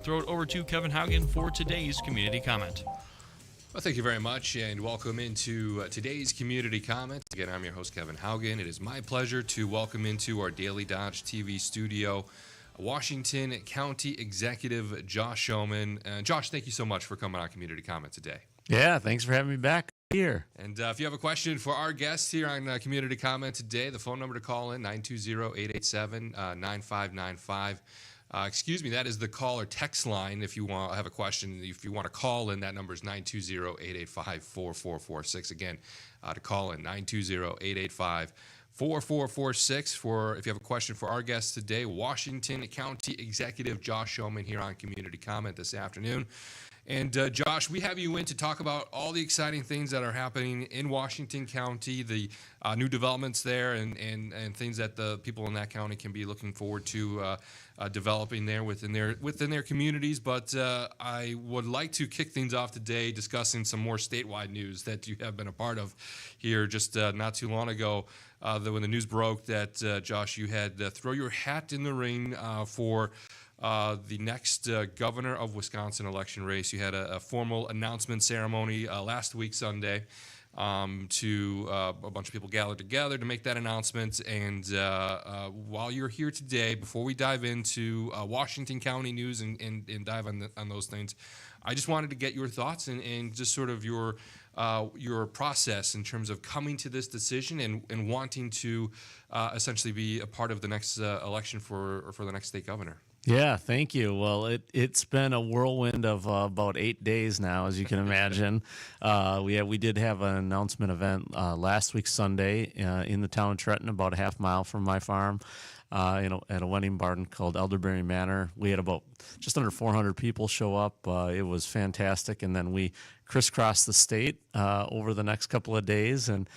throw it over to Kevin Haugen for today's community comment. Well, thank you very much, and welcome into today's community comment. Again, I'm your host, Kevin Haugen. It is my pleasure to welcome into our Daily Dodge TV studio Washington County Executive Josh Schoemann. Josh, thank you so much for coming on Community Comment today. Yeah, thanks for having me back here. And if you have a question for our guests here on Community Comment today, the phone number to call in, 920-887-9595. That is the call or text line if you want have a question. If you want to call in, that number is 920-885-4446. Again, to call in, 920-885-4446 for if you have a question for our guest today, Washington County Executive Josh Schoemann here on Community Comment this afternoon. And Josh, we have you in to talk about all the exciting things that are happening in Washington County, the new developments there, and things that the people in that county can be looking forward to developing there within their communities. But I would like to kick things off today discussing some more statewide news that you have been a part of here just not too long ago. When the news broke that, Josh, you had throw your hat in the ring for the next governor of Wisconsin election race. You had a formal announcement ceremony last week, Sunday, to a bunch of people gathered together to make that announcement. And while you're here today, before we dive into Washington County news and dive on those things, I just wanted to get your thoughts and just sort of your process in terms of coming to this decision and wanting to essentially be a part of the next election for the next state governor. Yeah, thank you. Well, it's been a whirlwind of about 8 days now, as you can imagine. We did have an announcement event last week Sunday in the town of Trenton, about a half mile from my farm, at a wedding barn called Elderberry Manor. We had about just under 400 people show up. It was fantastic, and then we crisscrossed the state over the next couple of days, and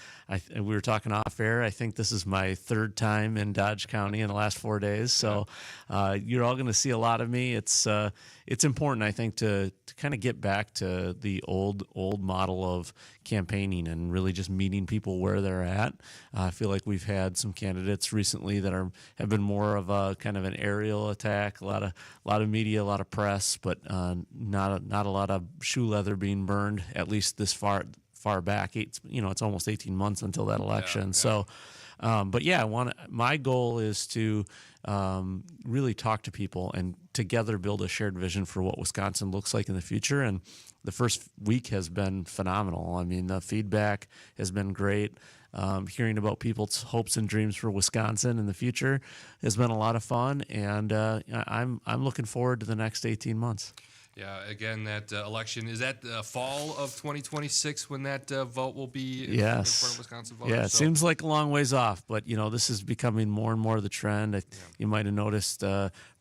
we were talking off air. I think this is my third time in Dodge County in the last 4 days, so you're all going to see a lot of me. It's important, I think, to kind of get back to the old model of campaigning and really just meeting people where they're at. I feel like we've had some candidates recently that have been more of a kind of an aerial attack, a lot of media, a lot of press, but not a lot of shoe leather being burned, at least this far back. It's almost 18 months until that election. Yeah. So, my goal is to really talk to people and together build a shared vision for what Wisconsin looks like in the future. And the first week has been phenomenal. I mean, the feedback has been great. Hearing about people's hopes and dreams for Wisconsin in the future has been a lot of fun, and I'm looking forward to the next 18 months. Yeah, again, that election, is that fall of 2026 when that vote will be in front of Wisconsin voters? Yeah, it seems like a long ways off, but, this is becoming more and more the trend. You might have noticed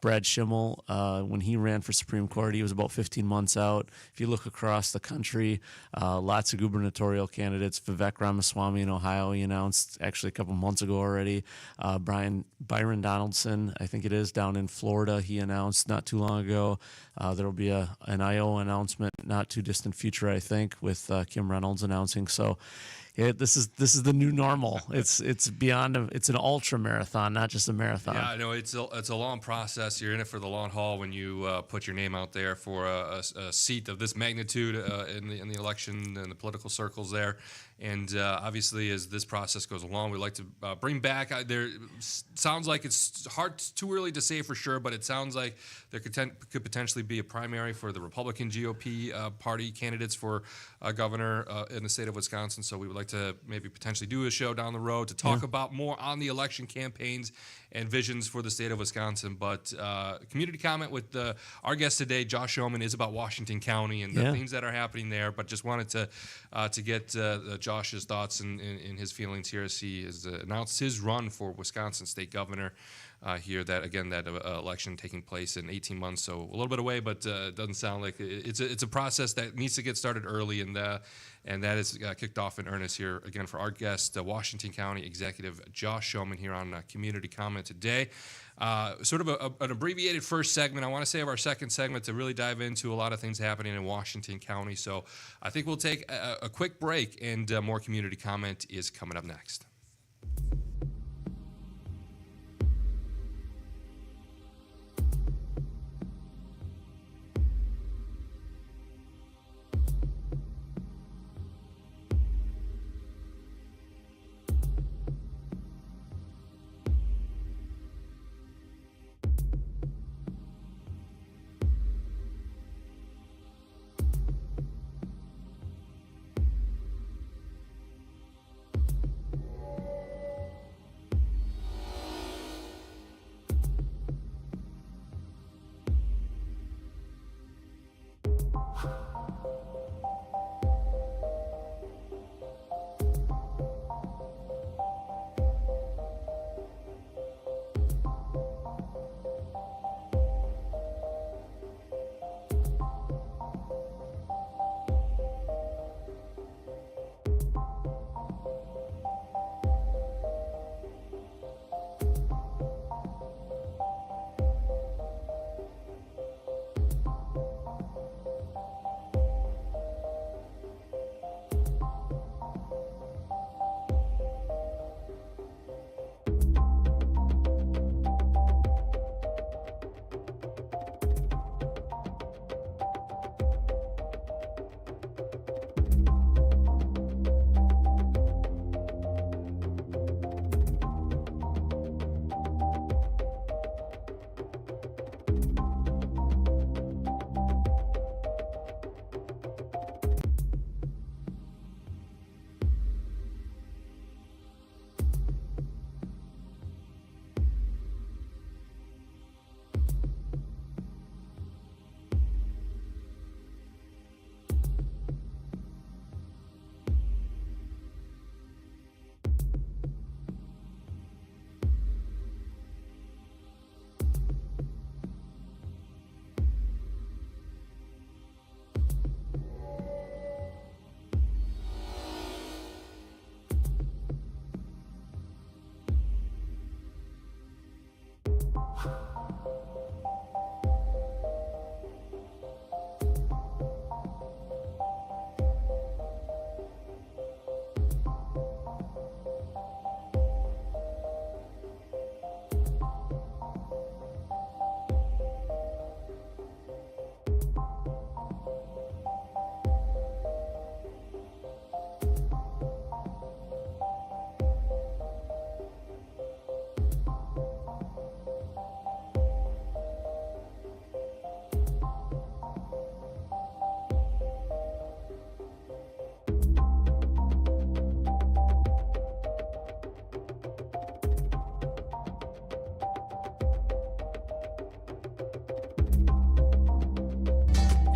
Brad Schimmel, when he ran for Supreme Court, he was about 15 months out. If you look across the country, lots of gubernatorial candidates. Vivek Ramaswamy in Ohio, he announced actually a couple months ago already. Byron Donaldson, I think it is, down in Florida, he announced not too long ago. There will be an Iowa announcement not too distant future, I think, with Kim Reynolds announcing. So this is the new normal. It's an ultra marathon, not just a marathon. Yeah, I know it's a long process. You're in it for the long haul when you put your name out there for a seat of this magnitude in the election and the political circles there. And obviously, as this process goes along, we like to bring back. Sounds like it's too early to say for sure, but it sounds like there could potentially be a primary for the Republican GOP party candidates for governor in the state of Wisconsin. So we would like to maybe potentially do a show down the road to talk about more on the election campaigns and visions for the state of Wisconsin. But community comment with our guest today, Josh Schoemann, is about Washington County and the things that are happening there. But just wanted to get Josh's thoughts and his feelings here as he has announced his run for Wisconsin state governor here. That election taking place in 18 months, so a little bit away, but it doesn't sound like it's a process that needs to get started early, and that is kicked off in earnest here again for our guest, Washington County Executive Josh Schoemann here on Community Comment today. Sort of an abbreviated first segment. I want to save our second segment to really dive into a lot of things happening in Washington County. So I think we'll take a quick break, and more Community Comment is coming up next.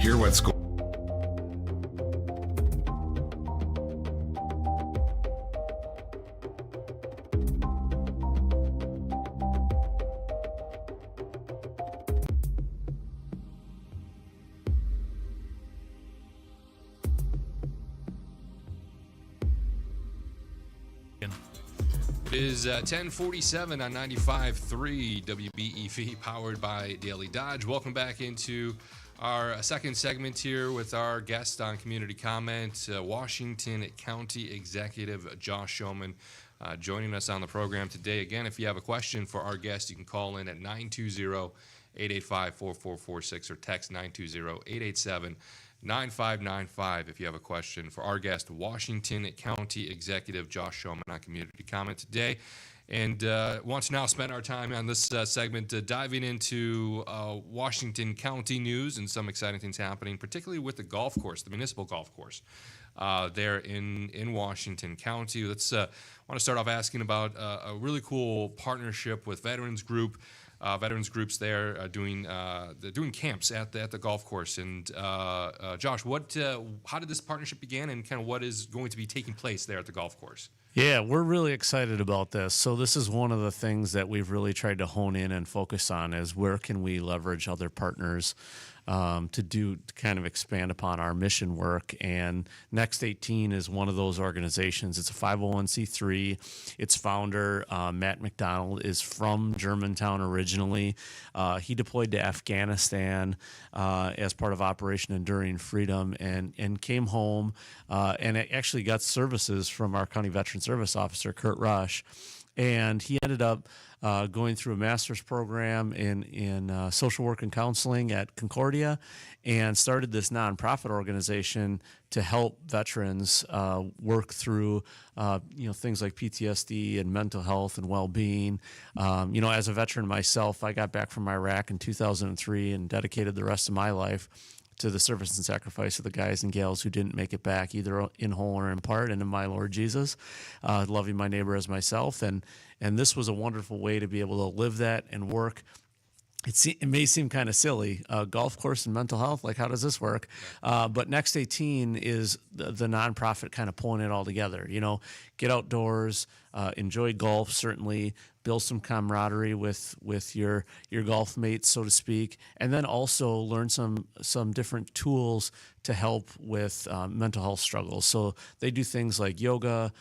Hear what's going It is 10:47 on 95.3 WBEV, powered by Daily Dodge. Welcome back into our second segment here with our guest on Community Comment, Washington County Executive Josh Schoemann, joining us on the program today. Again, if you have a question for our guest, you can call in at 920-885-4446 or text 920-887-9595 if you have a question for our guest, Washington County Executive Josh Schoemann on Community Comment today. And want to now spend our time on this segment diving into Washington County news and some exciting things happening, particularly with the golf course, the municipal golf course there in Washington County. Let's want to start off asking about a really cool partnership with Veterans Group. Veterans groups there they're doing camps at the golf course. And Josh, how did this partnership begin, and kind of what is going to be taking place there at the golf course? Yeah, we're really excited about this. So this is one of the things that we've really tried to hone in and focus on is where can we leverage other partners to kind of expand upon our mission work. And Next 18 is one of those organizations. It's a 501c3. Its founder, Matt McDonald, is from Germantown originally. He deployed to Afghanistan as part of Operation Enduring Freedom and came home and actually got services from our County Veteran Service Officer, Kurt Rush. And he ended up going through a master's program in social work and counseling at Concordia, and started this nonprofit organization to help veterans work through things like PTSD and mental health and well-being. As a veteran myself, I got back from Iraq in 2003 and dedicated the rest of my life to the service and sacrifice of the guys and gals who didn't make it back, either in whole or in part, and in my Lord Jesus, loving my neighbor as myself. And this was a wonderful way to be able to live that and work. It may seem kind of silly, golf course and mental health, like how does this work? But Next 18 is the nonprofit kind of pulling it all together. Get outdoors, enjoy golf, certainly, build some camaraderie with your golf mates, so to speak, and then also learn some different tools to help with mental health struggles. So they do things like yoga,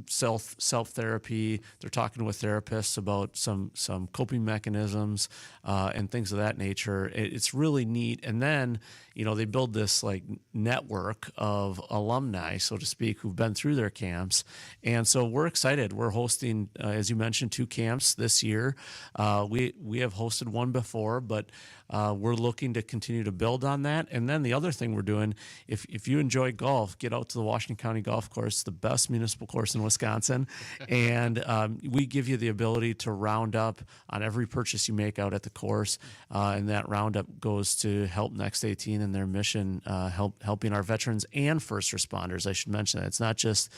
self therapy. They're talking with therapists about some coping mechanisms and things of that nature. It's really neat. And then they build this like network of alumni, so to speak, who've been through their camps. And so we're excited. We're hosting, as you mentioned, 2 camps this year. We have hosted one before, but we're looking to continue to build on that. And then the other thing we're doing, if you enjoy golf, get out to the Washington County Golf Course, the best municipal course in Wisconsin. And we give you the ability to round up on every purchase you make out at the course. And that roundup goes to help Next 18 and their mission, helping our veterans and first responders. I should mention that it's not just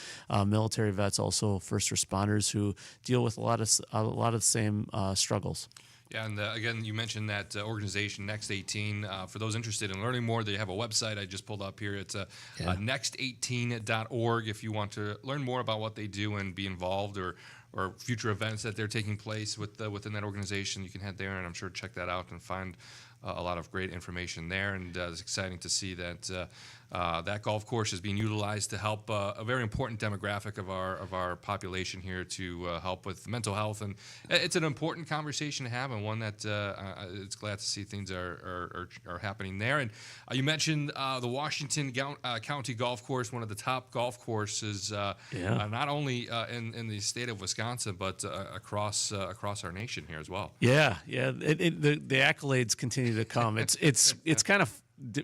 military vets, also first responders who deal with a lot of the same struggles. Yeah, and again, you mentioned that organization, Next 18. For those interested in learning more, they have a website I just pulled up here. It's next18.org if you want to learn more about what they do and be involved or future events that they're taking place within that organization. You can head there and I'm sure check that out and find a lot of great information there. And it's exciting to see that that golf course is being utilized to help a very important demographic of our population here, to help with mental health. And it's an important conversation to have, and one that it's glad to see things are happening there. And you mentioned the Washington County Golf Course, one of the top golf courses, not only in the state of Wisconsin, but across our nation here as well. Yeah. The accolades continue to come. It's kind of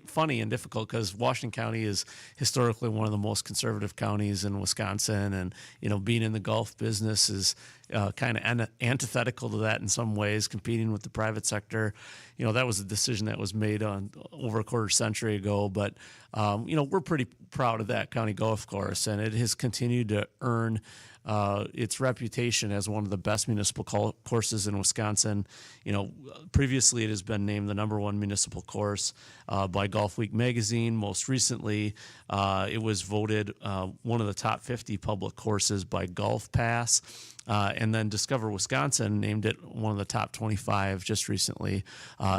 funny and difficult because Washington County is historically one of the most conservative counties in Wisconsin, and being in the golf business is kind of antithetical to that in some ways, competing with the private sector. That was a decision that was made over a quarter century ago, but we're pretty proud of that county golf course, and it has continued to earn its reputation as one of the best municipal courses in Wisconsin. Previously it has been named the #1 municipal course by Golf Week magazine. Most recently, it was voted one of the top 50 public courses by Golf Pass. And then Discover Wisconsin named it one of the top 25 just recently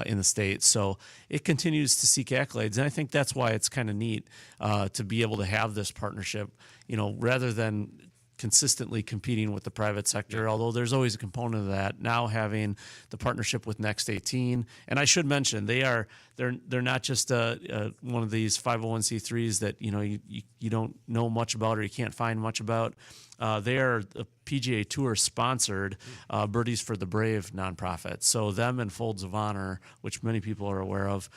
in the state. So it continues to seek accolades. And I think that's why it's kind of neat to be able to have this partnership, rather than consistently competing with the private sector, although there's always a component of that. Now having the partnership with Next 18, and I should mention they're not just one of these 501c3s that you don't know much about or you can't find much about. They are a PGA Tour sponsored Birdies for the Brave nonprofit. So them and Folds of Honor, which many people are aware of,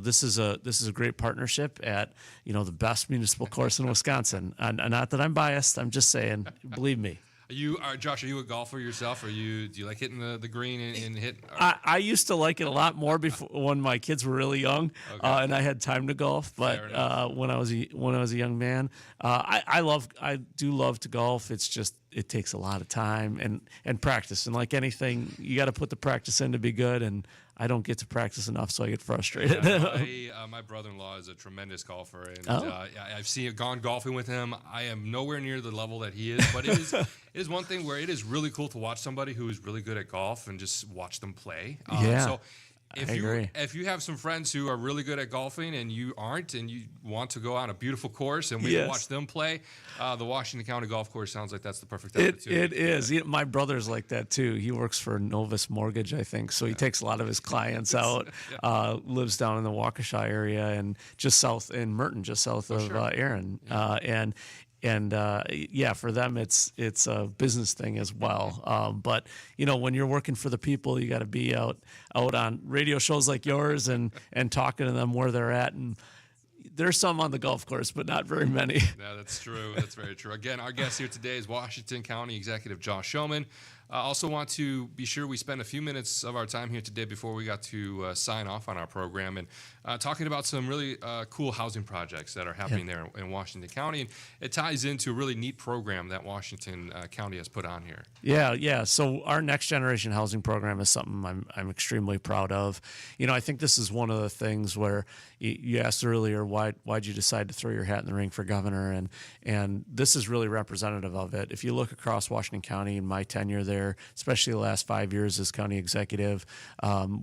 this is a great partnership at the best municipal course in Wisconsin. And not that I'm biased, I'm just saying, believe me. Josh, are you a golfer yourself? Do you like hitting the green and hit? I used to like it a lot more before when my kids were really young, and I had time to golf. But when I was a young man, I do love to golf. It's just it takes a lot of time and practice. And like anything, you got to put the practice in to be good. And I don't get to practice enough, so I get frustrated. My brother-in-law is a tremendous golfer, and I've gone golfing with him. I am nowhere near the level that he is, but it is one thing where it is really cool to watch somebody who is really good at golf and just watch them play. So if you have some friends who are really good at golfing and you aren't, and you want to go on a beautiful course and we watch them play, the Washington County Golf Course sounds like that's the perfect opportunity. It is. My brother's like that too. He works for Novus Mortgage, I think, so he takes a lot of his clients out. Lives down in the Waukesha area and just south in Merton, just south of Erin, And for them, it's a business thing as well. But when you're working for the people, you got to be out on radio shows like yours and talking to them where they're at. And there's some on the golf course, but not very many. Yeah, that's true. That's very true. Again, our guest here today is Washington County Executive Josh Schoemann. I also want to be sure we spend a few minutes of our time here today before we got to sign off on our program and talking about some really cool housing projects that are happening there in Washington County. And it ties into a really neat program that Washington County has put on here. Yeah. So our Next Generation Housing Program is something I'm extremely proud of. I think this is one of the things where you asked earlier, why'd you decide to throw your hat in the ring for governor? And this is really representative of it. If you look across Washington County in my tenure there, especially the last 5 years as county executive,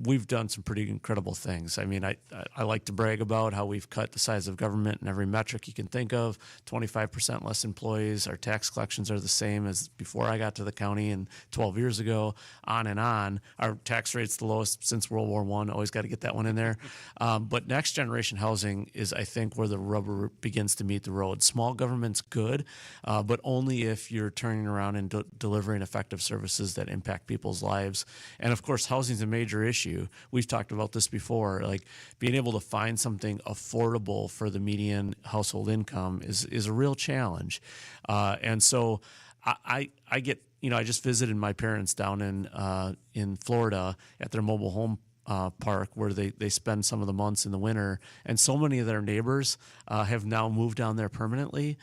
we've done some pretty incredible things. I mean, I like to brag about how we've cut the size of government in every metric you can think of, 25% less employees. Our tax collections are the same as before I got to the county and 12 years ago, on and on. Our tax rate's the lowest since World War I. Always got to get that one in there. But Next Generation Housing is, I think, where the rubber begins to meet the road. Small government's good, but only if you're turning around and delivering effective services that impact people's lives. And of course, housing is a major issue. We've talked about this before, like being able to find something affordable for the median household income is a real challenge. And so I get, I just visited my parents down in Florida at their mobile home park where they spend some of the months in the winter, and so many of their neighbors have now moved down there permanently,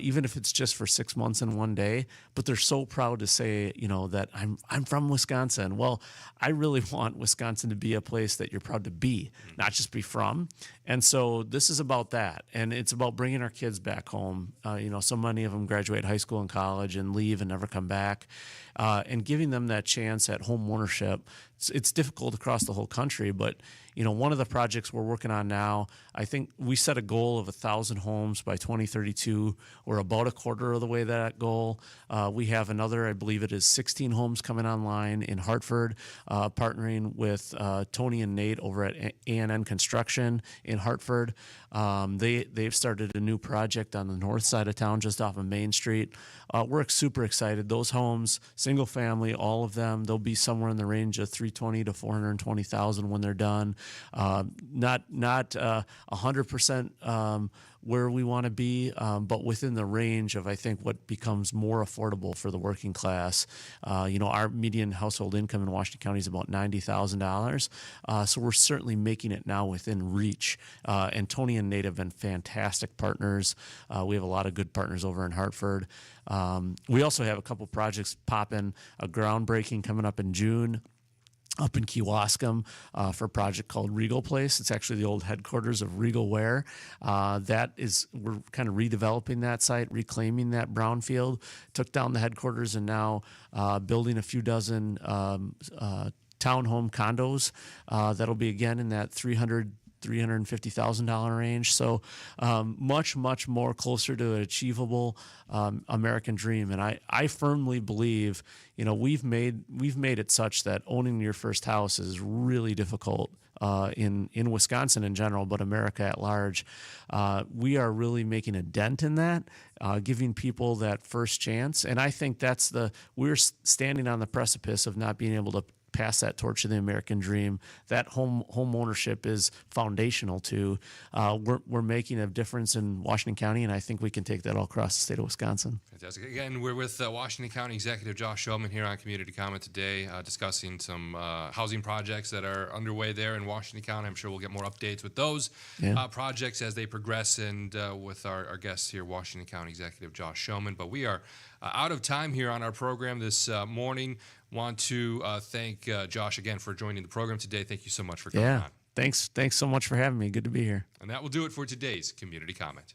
even if it's just for 6 months and one day. But they're so proud to say, that I'm from Wisconsin. Well, I really want Wisconsin to be a place that you're proud to be, not just be from. And so this is about that, and it's about bringing our kids back home. So many of them graduate high school and college and leave and never come back, and giving them that chance at home ownership. It's difficult across the whole country, but one of the projects we're working on now, I think we set a goal of 1,000 homes by 2032. We're about a quarter of the way to that goal. We have another, I believe it is 16 homes coming online in Hartford, partnering with Tony and Nate over at A&N Construction in Hartford. They've started a new project on the north side of town, just off of Main Street. We're super excited. Those homes, single family, all of them, they'll be somewhere in the range of $320,000 to $420,000 when they're done. Not 100% where we want to be, but within the range of, I think, what becomes more affordable for the working class. Our median household income in Washington County is about $90,000, so we're certainly making it now within reach. And Tony and Nate have been fantastic partners. We have a lot of good partners over in Hartford. We also have a couple projects popping, a groundbreaking coming up in June up in Kewaskum for a project called Regal Place. It's actually the old headquarters of Regal Wear. We're kind of redeveloping that site, reclaiming that brownfield, took down the headquarters, and now building a few dozen townhome condos that'll be, again, in that $350,000 range. So much more closer to an achievable American dream. And I firmly believe, we've made it such that owning your first house is really difficult in Wisconsin in general, but America at large. We are really making a dent in that, giving people that first chance. And I think we're standing on the precipice of not being able to pass that torch of the American dream. That home ownership is foundational to. We're making a difference in Washington County, and I think we can take that all across the state of Wisconsin. Fantastic. Again, we're with Washington County Executive Josh Schoemann here on Community Comment today, discussing some housing projects that are underway there in Washington County. I'm sure we'll get more updates with those projects as they progress, and with our guest here, Washington County Executive Josh Schoemann. But we are out of time here on our program this morning. Want to thank Josh again for joining the program today. Thank you so much for coming on. Thanks so much for having me. Good to be here. And that will do it for today's Community Comment.